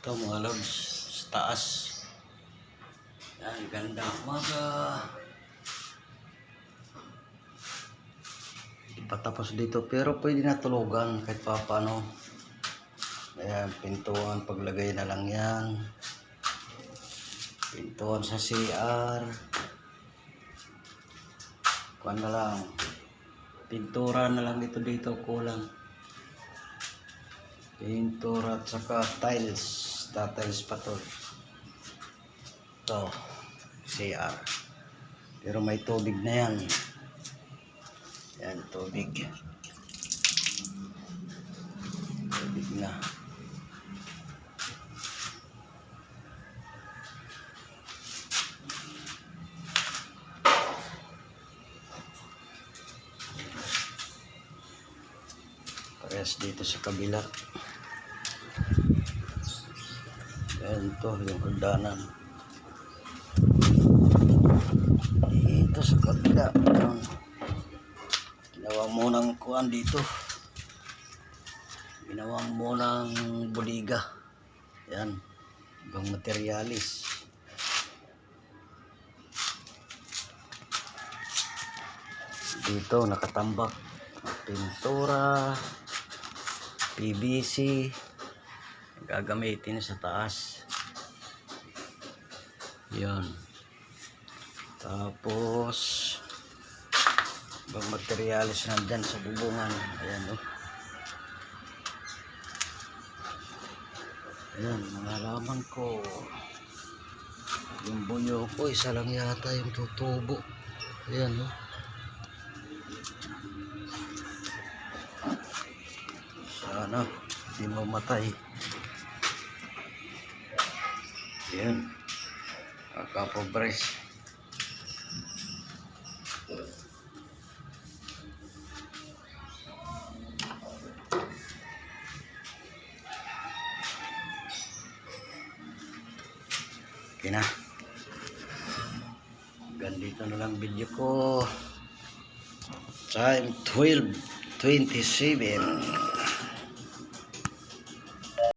Ito mga lods, sa taas. Yan, ganda umaga. Hindi pa tapos dito pero pwede na tulugan kahit pa paano. Ayan, pintuan, paglagay na lang yan. Pintuan sa CR. Kuan na lang. Pintura na lang dito kulang. Pintura at saka tiles. Tiles pa to. Ito, CR. Pero may tubig na yan. Yan, tubig. Tubig na. Parehas dito sa kabila. Yan to, yung hagdanan. Dito sa kabila. Ginawa mo ng kuhan dito. Ginawa mo ng buliga. Yan. Ibang materialis. Dito nakatambak. Pintura. PVC. Gagamitin sa taas. Yan. Tapos ibang materialis nandyan sa bubungan. Ayan o. Ayan, mga laman ko. Yung bunyo ko, isa lang yata yung tutubo. Ayan o. Sana hindi mamatay. Ayan. Kakapobres. Okay na. Ganito na lang video ko. Time 12:27.